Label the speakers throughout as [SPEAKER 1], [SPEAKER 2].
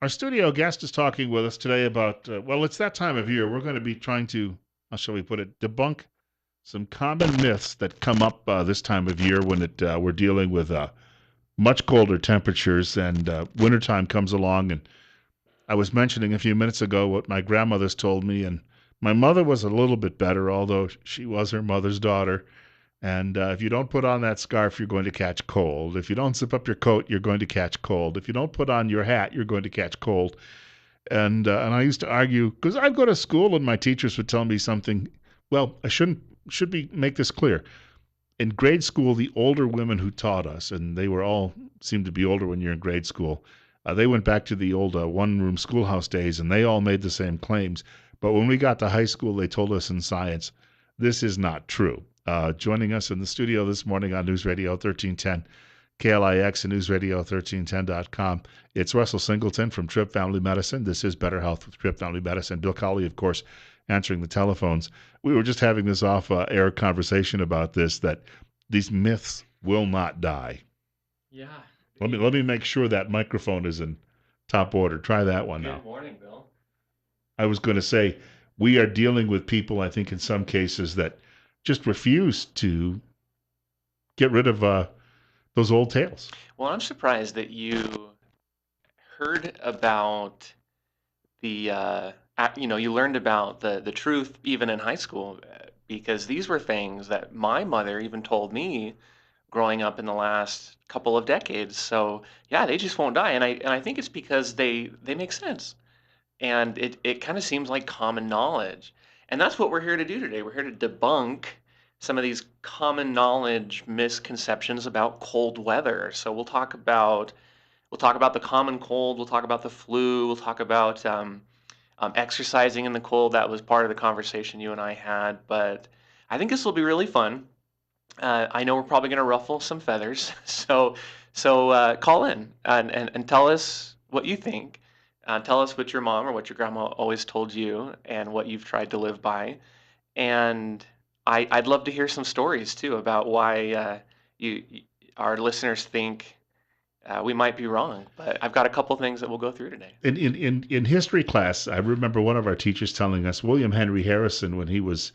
[SPEAKER 1] Our studio guest is talking with us today about, well, it's that time of year. We're going to be trying to, how shall we put it, debunk some common myths that come up this time of year when we're dealing with much colder temperatures and wintertime comes along. And I was mentioning a few minutes ago what my grandmother's told me, and my mother was a little bit better, although she was her mother's daughter. And if you don't put on that scarf, you're going to catch cold. If you don't zip up your coat, you're going to catch cold. If you don't put on your hat, you're going to catch cold. And I used to argue because I'd go to school and my teachers would tell me something. Well, I should be make this clear. In grade school, the older women who taught us, and they were all seemed to be older when you're in grade school, they went back to the old one-room schoolhouse days, and they all made the same claims. But when we got to high school, they told us in science, this is not true. Joining us in the studio this morning on News Radio 1310, KLIX and newsradio1310.com. It's Russell Singleton from Tripp Family Medicine. This is Better Health with Tripp Family Medicine. Bill Colley, of course, answering the telephones. We were just having this off-air conversation about this, that these myths will not die.
[SPEAKER 2] Yeah.
[SPEAKER 1] Let me make sure that microphone is in top order. Try that one now.
[SPEAKER 2] Good morning, Bill.
[SPEAKER 1] I was going to say, we are dealing with people, I think, in some cases that just refuse to get rid of those old tales.
[SPEAKER 2] Well, I'm surprised that you heard about you learned about the truth even in high school, because these were things that my mother even told me growing up in the last couple of decades. So yeah, they just won't die, and I think it's because they make sense, and it kind of seems like common knowledge, and that's what we're here to do today. We're here to debunk some of these common knowledge misconceptions about cold weather. So we'll talk about the common cold. We'll talk about the flu. We'll talk about exercising in the cold. That was part of the conversation you and I had. But I think this will be really fun. I know we're probably going to ruffle some feathers. So call in and tell us what you think. Tell us what your mom or what your grandma always told you and what you've tried to live by. And I'd love to hear some stories too about why you our listeners think we might be wrong. But I've got a couple things that we'll go through today.
[SPEAKER 1] In history class, I remember one of our teachers telling us William Henry Harrison, when he was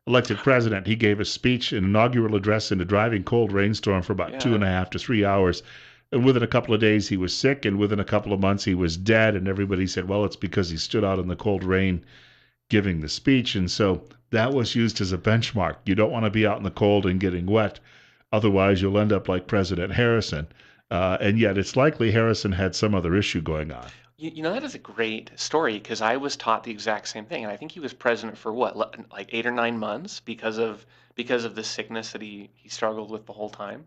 [SPEAKER 1] elected president, he gave a speech, an inaugural address in a driving cold rainstorm for about 2.5 to 3 hours. And within a couple of days, he was sick, and within a couple of months, he was dead. And everybody said, well, it's because he stood out in the cold rain giving the speech. And so that was used as a benchmark. You don't want to be out in the cold and getting wet. Otherwise, you'll end up like President Harrison. And yet it's likely Harrison had some other issue going on.
[SPEAKER 2] That is a great story, because I was taught the exact same thing. And I think he was president for like 8 or 9 months because of the sickness that he struggled with the whole time.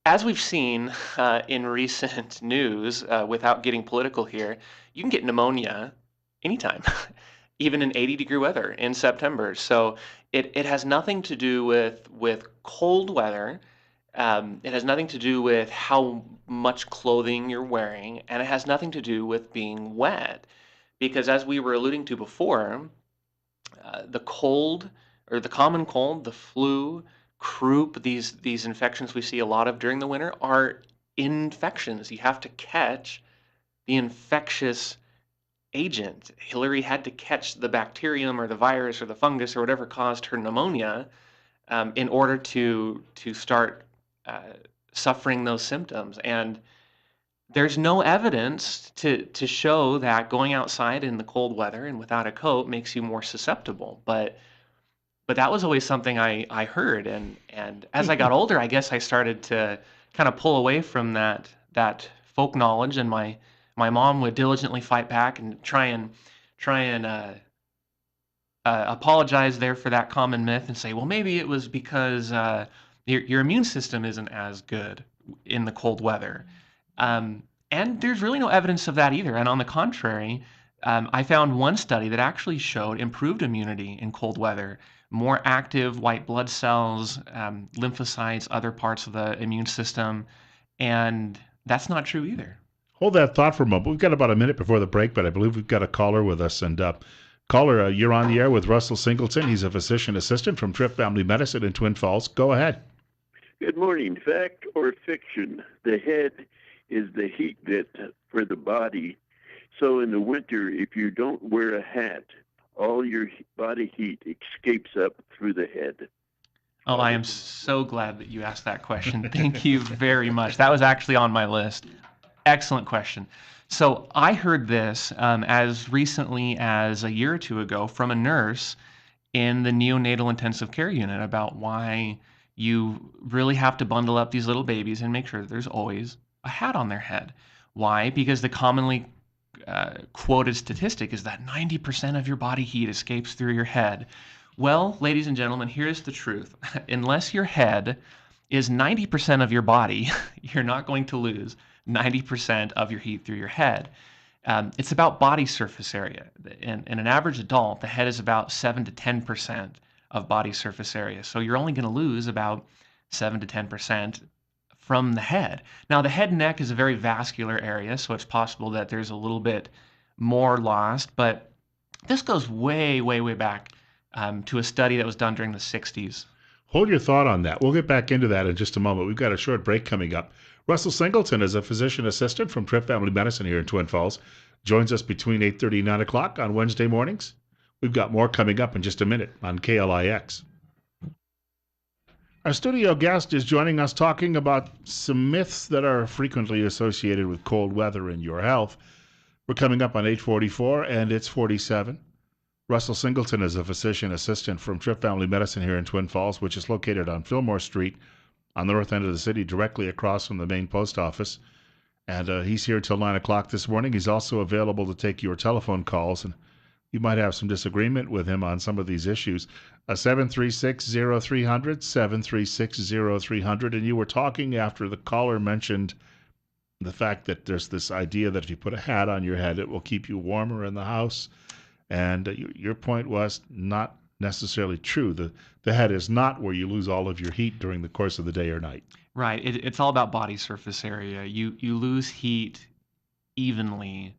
[SPEAKER 2] As we've seen in recent news, without getting political here, you can get pneumonia anytime, even in 80-degree weather in September. So it has nothing to do with cold weather. It has nothing to do with how much clothing you're wearing, and it has nothing to do with being wet. Because as we were alluding to before, the cold, or the common cold, the flu, croup, these infections we see a lot of during the winter are infections. You have to catch the infectious agent. Hillary had to catch the bacterium or the virus or the fungus or whatever caused her pneumonia in order to start suffering those symptoms. And there's no evidence to show that going outside in the cold weather and without a coat makes you more susceptible. But that was always something I heard, and as I got older, I guess I started to kind of pull away from that folk knowledge, and my mom would diligently fight back and try and apologize there for that common myth and say, well, maybe it was because your immune system isn't as good in the cold weather. And there's really no evidence of that either. And on the contrary, I found one study that actually showed improved immunity in cold weather, more active white blood cells, lymphocytes, other parts of the immune system. And that's not true either.
[SPEAKER 1] Hold that thought for a moment. We've got about a minute before the break, but I believe we've got a caller with us. And caller, you're on the air with Russell Singleton. He's a physician assistant from Tripp Family Medicine in Twin Falls. Go ahead.
[SPEAKER 3] Good morning. Fact or fiction? The head is the heat that for the body. So in the winter, if you don't wear a hat, all your body heat escapes up through the head.
[SPEAKER 2] Oh, I am so glad that you asked that question. Thank you very much. That was actually on my list. Excellent question. So I heard this as recently as a year or two ago from a nurse in the neonatal intensive care unit about why you really have to bundle up these little babies and make sure that there's always a hat on their head. Why? Because the commonly quoted statistic is that 90% of your body heat escapes through your head. Well, ladies and gentlemen, here's the truth. Unless your head is 90% of your body, you're not going to lose 90% of your heat through your head. It's about body surface area. In an average adult, the head is about 7 to 10% of body surface area. So you're only going to lose about 7 to 10% from the head. Now, the head and neck is a very vascular area, so it's possible that there's a little bit more lost, but this goes way, way, way back to a study that was done during the 60s.
[SPEAKER 1] Hold your thought on that. We'll get back into that in just a moment. We've got a short break coming up. Russell Singleton is a physician assistant from Tripp Family Medicine here in Twin Falls. Joins us between 8:30 and 9 o'clock on Wednesday mornings. We've got more coming up in just a minute on KLIX. Our studio guest is joining us talking about some myths that are frequently associated with cold weather and your health. We're coming up on 8:44 and it's 47. Russell Singleton is a physician assistant from Tripp Family Medicine here in Twin Falls, which is located on Fillmore Street on the north end of the city, directly across from the main post office. And he's here till 9 o'clock this morning. He's also available to take your telephone calls, and you might have some disagreement with him on some of these issues. 736-0300, 736-0300. And you were talking after the caller mentioned the fact that there's this idea that if you put a hat on your head, it will keep you warmer in the house. And your point was not necessarily true. The head is not where you lose all of your heat during the course of the day or night.
[SPEAKER 2] Right. It's all about body surface area. You lose heat evenly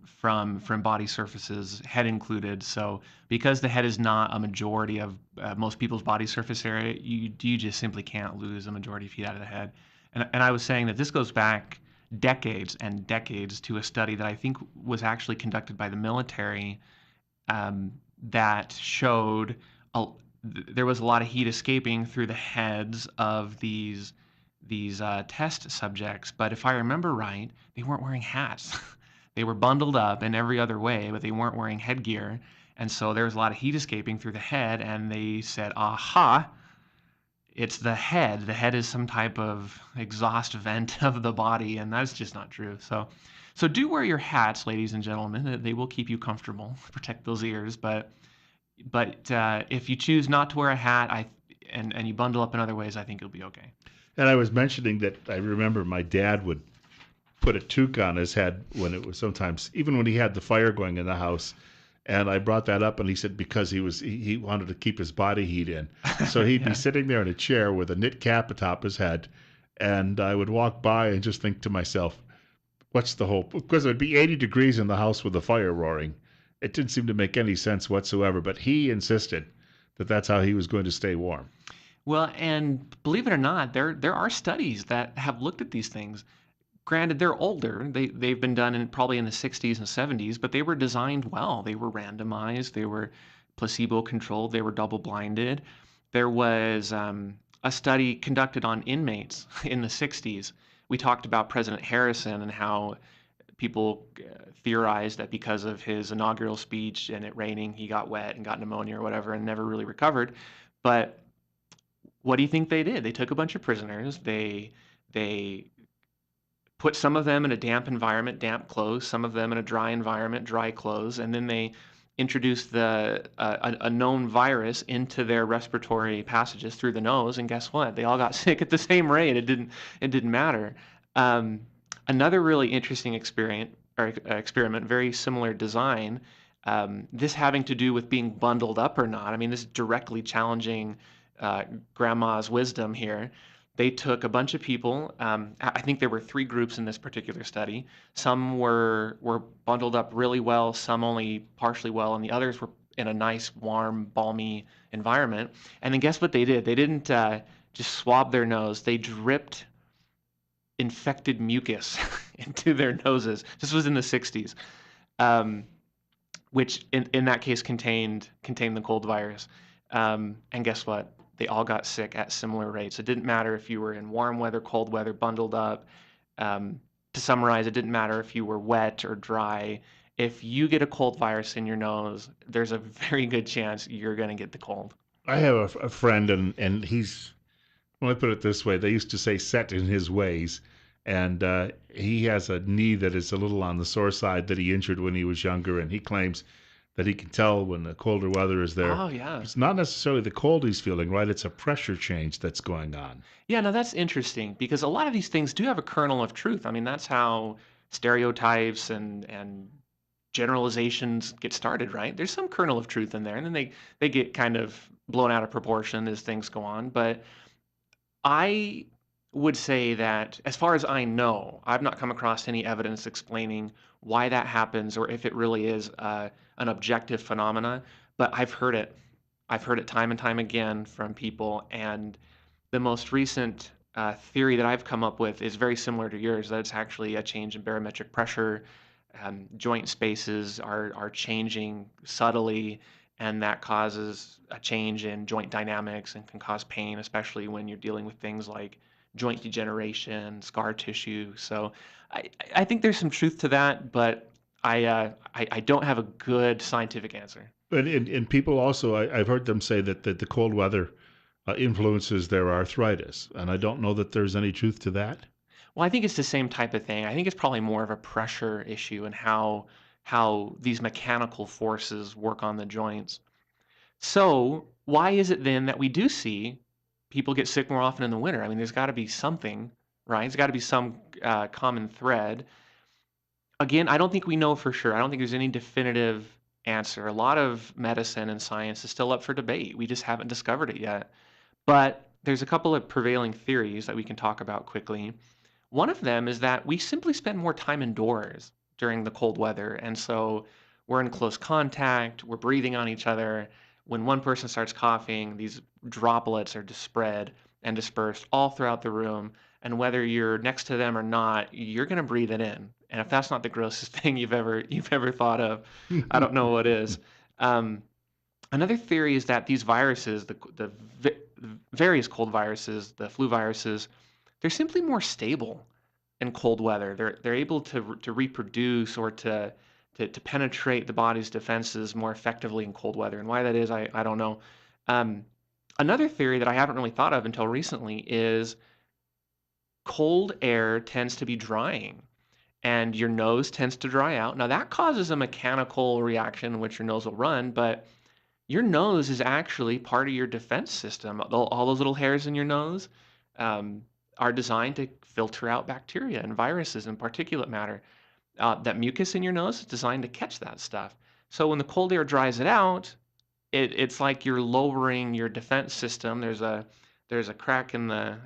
[SPEAKER 2] from body surfaces, head included. So because the head is not a majority of most people's body surface area, you just simply can't lose a majority of heat out of the head. And I was saying that this goes back decades and decades to a study that I think was actually conducted by the military that showed there was a lot of heat escaping through the heads of these test subjects. But if I remember right, they weren't wearing hats. They were bundled up in every other way, but they weren't wearing headgear. And so there was a lot of heat escaping through the head, and they said, aha, it's the head. The head is some type of exhaust vent of the body, and that's just not true. So do wear your hats, ladies and gentlemen. They will keep you comfortable, protect those ears. But if you choose not to wear a hat, and you bundle up in other ways, I think it'll be okay.
[SPEAKER 1] And I was mentioning that I remember my dad would put a toque on his head when it was sometimes, even when he had the fire going in the house. And I brought that up, and he said because he wanted to keep his body heat in. So he'd be sitting there in a chair with a knit cap atop his head, and I would walk by and just think to myself, what's the hope? Because it would be 80 degrees in the house with the fire roaring. It didn't seem to make any sense whatsoever, but he insisted that that's how he was going to stay warm.
[SPEAKER 2] Well, and believe it or not, there are studies that have looked at these things. Granted, they're older. They've been done probably in the 60s and 70s, but they were designed well. They were randomized. They were placebo controlled. They were double blinded. There was a study conducted on inmates in the 60s. We talked about President Harrison and how people theorized that because of his inaugural speech and it raining, he got wet and got pneumonia or whatever and never really recovered. But what do you think they did? They took a bunch of prisoners. They put some of them in a damp environment, damp clothes, some of them in a dry environment, dry clothes, and then they introduced a known virus into their respiratory passages through the nose, and guess what? They all got sick at the same rate. It didn't matter. Another really interesting experiment, very similar design. This having to do with being bundled up or not. I mean, this is directly challenging grandma's wisdom here. They took a bunch of people. I think there were 3 groups in this particular study. Some were bundled up really well, some only partially well, and the others were in a nice, warm, balmy environment. And then guess what they did? They didn't just swab their nose. They dripped infected mucus into their noses. This was in the 60s, um, which in that case contained the cold virus. And guess what? They all got sick at similar rates. It didn't matter if you were in warm weather, cold weather, bundled up. Um, to summarize, it didn't matter if you were wet or dry. If you get a cold virus in your nose, there's a very good chance you're going to get the cold.
[SPEAKER 1] I have a friend, and he's, well, I put it this way: they used to say "set in his ways," and he has a knee that is a little on the sore side that he injured when he was younger, and he claims that he can tell when the colder weather is there.
[SPEAKER 2] Oh, yeah.
[SPEAKER 1] It's not necessarily the cold he's feeling, right? It's a pressure change that's going on.
[SPEAKER 2] Yeah, no, that's interesting because a lot of these things do have a kernel of truth. I mean, that's how stereotypes and generalizations get started, right? There's some kernel of truth in there, and then they get kind of blown out of proportion as things go on. But I would say that, as far as I know, I've not come across any evidence explaining why that happens or if it really is an objective phenomena. But I've heard it. I've heard it time and time again from people, and the most recent theory that I've come up with is very similar to yours. That it's actually a change in barometric pressure. Joint spaces are changing subtly, and that causes a change in joint dynamics and can cause pain, especially when you're dealing with things like joint degeneration, scar tissue. So I think there's some truth to that, but I don't have a good scientific answer.
[SPEAKER 1] And people also, I've heard them say that the cold weather influences their arthritis, and I don't know that there's any truth to that.
[SPEAKER 2] Well, I think it's the same type of thing. I think it's probably more of a pressure issue and how these mechanical forces work on the joints. So, why is it then that we do see people get sick more often in the winter? I mean, there's got to be something, right? There's got to be some common thread. Again, I don't think we know for sure. I don't think there's any definitive answer. A lot of medicine and science is still up for debate. We just haven't discovered it yet. But there's a couple of prevailing theories that we can talk about quickly. One of them is that we simply spend more time indoors during the cold weather. And so we're in close contact, we're breathing on each other. When one person starts coughing, these droplets are spread and dispersed all throughout the room. And whether you're next to them or not, you're going to breathe it in. And if that's not the grossest thing you've ever thought of, I don't know what is. Um, Another theory is that these viruses, the various cold viruses, the flu viruses, they're simply more stable in cold weather. They're able to reproduce or to penetrate the body's defenses more effectively in cold weather. And why that is, I don't know. Um, Another theory that I haven't really thought of until recently is cold air tends to be drying and your nose tends to dry out. Now that causes a mechanical reaction in which your nose will run, but your nose is actually part of your defense system. All those little hairs in your nose um, are designed to filter out bacteria and viruses and particulate matter. That mucus in your nose is designed to catch that stuff. So when the cold air dries it out, it's like you're lowering your defense system. There's a crack in the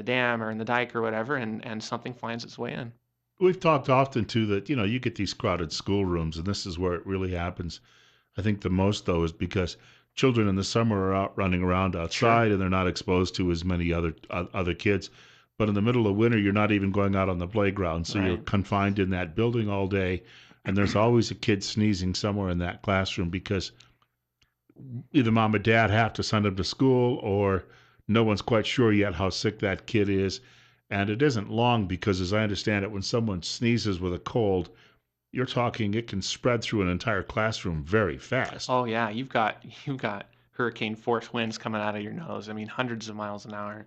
[SPEAKER 2] dam or in the dike or whatever, and something finds its way in.
[SPEAKER 1] We've talked often too that you get these crowded schoolrooms, and this is where it really happens. I think the most though is because children in the summer are out running around
[SPEAKER 2] Sure.
[SPEAKER 1] outside and they're not exposed to as many other kids. But in the middle of winter, you're not even going out on the playground, so you're
[SPEAKER 2] Right.
[SPEAKER 1] confined in that building all day, and there's always a kid sneezing somewhere in that classroom because either mom or dad have to send them to school, or no one's quite sure yet how sick that kid is. And it isn't long because, as I understand it, when someone sneezes with a cold, you're talking it can spread through an entire classroom very fast.
[SPEAKER 2] Oh yeah, you've got hurricane force winds coming out of your nose. I mean, hundreds of miles an hour,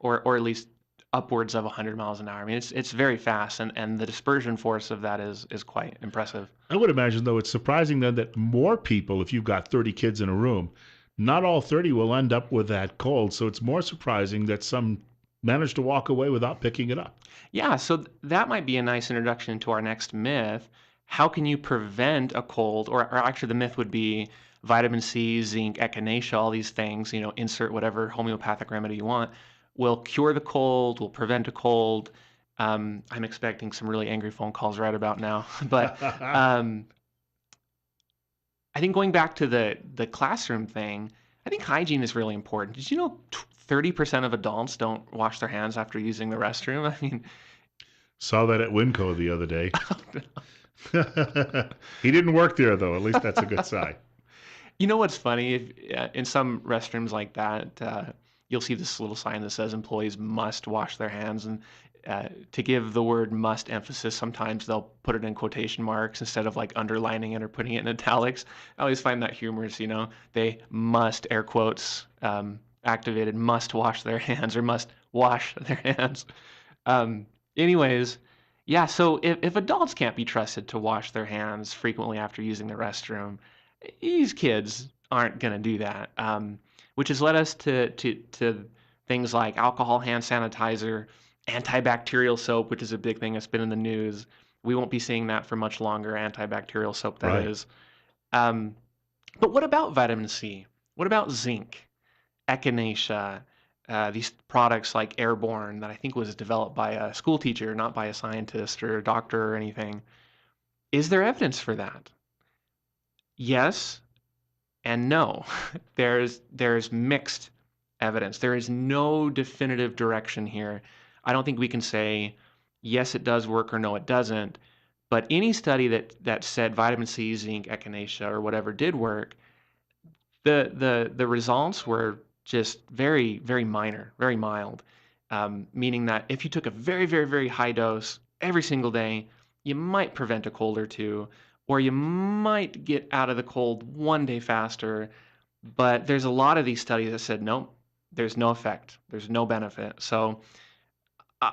[SPEAKER 2] or at least upwards of 100 miles an hour. I mean, it's very fast, and the dispersion force of that is quite impressive.
[SPEAKER 1] I would imagine, though, it's surprising then that more people, if you've got 30 kids in a room, not all 30 will end up with that cold. So it's more surprising that some manage to walk away without picking it up.
[SPEAKER 2] Yeah, so that might be a nice introduction to our next myth. How can you prevent a cold? Or actually, the myth would be vitamin C, zinc, echinacea, all these things, insert whatever homeopathic remedy you want, will cure the cold, will prevent a cold. I'm expecting some really angry phone calls right about now. But um, I think going back to the classroom thing, I think hygiene is really important. Did you know 30% of adults don't wash their hands after using the restroom? I mean,
[SPEAKER 1] Saw that at Winco the other day. He didn't work there, though. At least that's a good sign.
[SPEAKER 2] you know what's funny? In some restrooms like that, you'll see this little sign that says employees must wash their hands. And to give the word must emphasis, sometimes they'll put it in quotation marks instead of like underlining it or putting it in italics. I always find that humorous, They must, air quotes, activated, must wash their hands or must wash their hands. Um, anyways, yeah, so if adults can't be trusted to wash their hands frequently after using the restroom, these kids aren't going to do that, which has led us to things like alcohol hand sanitizer, antibacterial soap, which is a big thing that's been in the news. We won't be seeing that for much longer, antibacterial soap, that
[SPEAKER 1] Right.
[SPEAKER 2] is. Um, but what about vitamin C? What about zinc, echinacea, these products like Airborne that I think was developed by a school teacher, not by a scientist or a doctor or anything? Is there evidence for that? Yes and no. There's mixed evidence. There is no definitive direction here. I don't think we can say yes it does work or no it doesn't. But any study that said vitamin C, zinc, echinacea, or whatever did work, the results were just very, very minor, very mild, meaning that if you took a very, very, very high dose every single day, you might prevent a cold or two, or you might get out of the cold one day faster. But there's a lot of these studies that said, nope, there's no effect, there's no benefit. So I,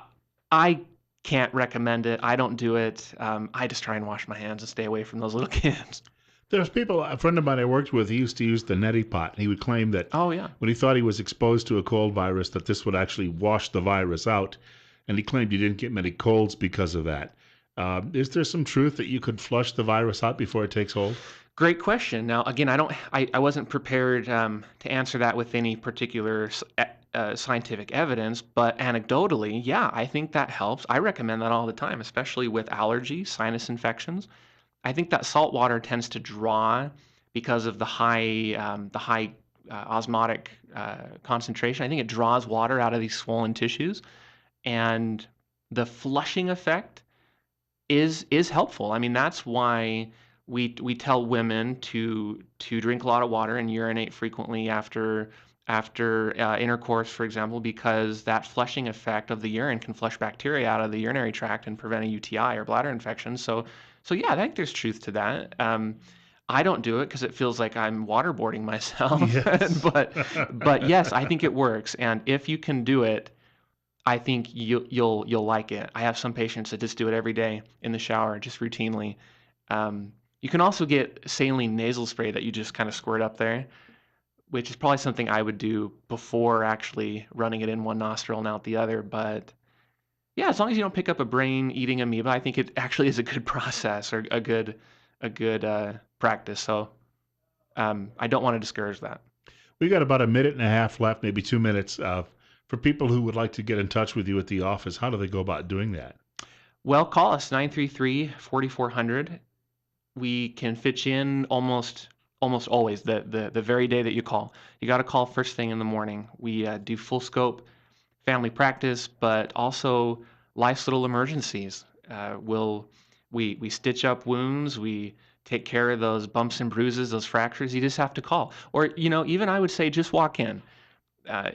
[SPEAKER 2] I can't recommend it. I don't do it. I just try and wash my hands and stay away from those little kids.
[SPEAKER 1] There's people, a friend of mine I worked with, he used to use the neti pot. And he would claim that
[SPEAKER 2] Oh, yeah.
[SPEAKER 1] when he thought he was exposed to a cold virus, that this would actually wash the virus out. And he claimed he didn't get many colds because of that. Is there some truth that you could flush the virus out before it takes hold?
[SPEAKER 2] Great question. Now, again, I wasn't prepared to answer that with any particular scientific evidence, but anecdotally, yeah, I think that helps. I recommend that all the time, especially with allergies, sinus infections. I think that salt water tends to draw because of the high osmotic concentration. I think it draws water out of these swollen tissues, and the flushing effect is helpful. I mean, that's why we tell women to drink a lot of water and urinate frequently after intercourse, for example, because that flushing effect of the urine can flush bacteria out of the urinary tract and prevent a UTI or bladder infection. So yeah, I think there's truth to that. I don't do it because it feels like I'm waterboarding myself,
[SPEAKER 1] Yes.
[SPEAKER 2] but yes, I think it works. And if you can do it, I think you'll like it. I have some patients that just do it every day in the shower, just routinely. You can also get saline nasal spray that you just kind of squirt up there, which is probably something I would do before actually running it in one nostril and out the other. But yeah, as long as you don't pick up a brain-eating amoeba, I think it actually is a good process or a good practice. So I don't want to discourage that.
[SPEAKER 1] We got about a minute and a half left, maybe 2 minutes. For people who would like to get in touch with you at the office, how do they go about doing that?
[SPEAKER 2] Well, call us 933-4400. We can fit you in almost always the very day that you call. You got to call first thing in the morning. We do full scope family practice, but also life's little emergencies. We stitch up wounds. We take care of those bumps and bruises, those fractures. You just have to call, or even I would say just walk in. Uh,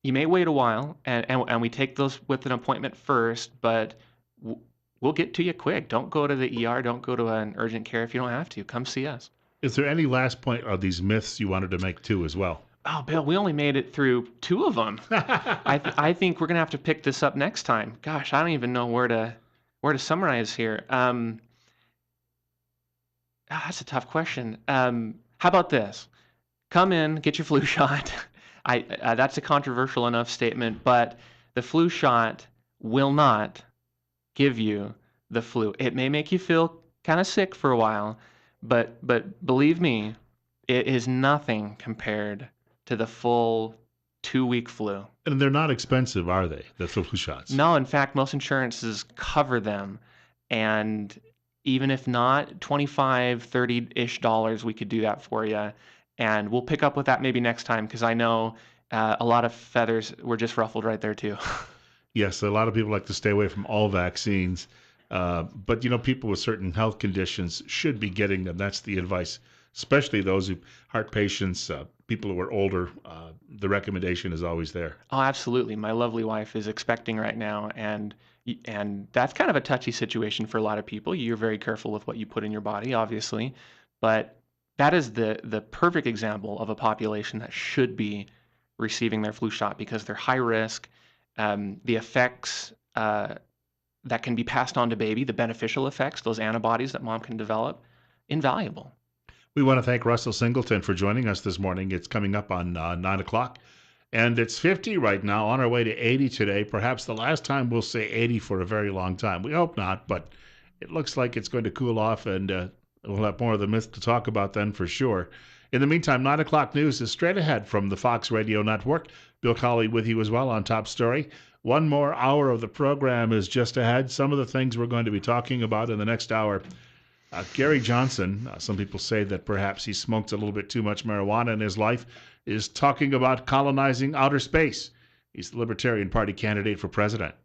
[SPEAKER 2] you may wait a while, and we take those with an appointment first, but we'll get to you quick. Don't go to the ER. Don't go to an urgent care if you don't have to. Come see us.
[SPEAKER 1] Is there any last point of these myths you wanted to make too as well?
[SPEAKER 2] Oh, Bill, we only made it through 2 of them. I think we're gonna have to pick this up next time. Gosh, I don't even know where to summarize here. That's a tough question. How about this? Come in, get your flu shot. That's a controversial enough statement, but the flu shot will not give you the flu. It may make you feel kind of sick for a while, but believe me, it is nothing compared to the full 2-week flu.
[SPEAKER 1] And they're not expensive, are they? The flu shots?
[SPEAKER 2] No, in fact, most insurances cover them, and even if not, 25, 30-ish dollars, we could do that for you. And we'll pick up with that maybe next time, because I know a lot of feathers were just ruffled right there too.
[SPEAKER 1] Yes, a lot of people like to stay away from all vaccines, but people with certain health conditions should be getting them. That's the advice, especially those who heart patients, people who are older. The recommendation is always there.
[SPEAKER 2] Oh, absolutely. My lovely wife is expecting right now, and that's kind of a touchy situation for a lot of people. You're very careful with what you put in your body, obviously, but that is the perfect example of a population that should be receiving their flu shot, because they're high risk. The effects that can be passed on to baby, the beneficial effects, those antibodies that mom can develop, invaluable.
[SPEAKER 1] We want to thank Russell Singleton for joining us this morning. It's coming up on 9 o'clock, and it's 50 right now, on our way to 80 today. Perhaps the last time we'll say 80 for a very long time. We hope not, but it looks like it's going to cool off, and we'll have more of the myth to talk about then for sure. In the meantime, 9 o'clock news is straight ahead from the Fox Radio Network. Bill Colley with you as well on Top Story. One more hour of the program is just ahead. Some of the things we're going to be talking about in the next hour. Gary Johnson, some people say that perhaps he smoked a little bit too much marijuana in his life, is talking about colonizing outer space. He's the Libertarian Party candidate for president.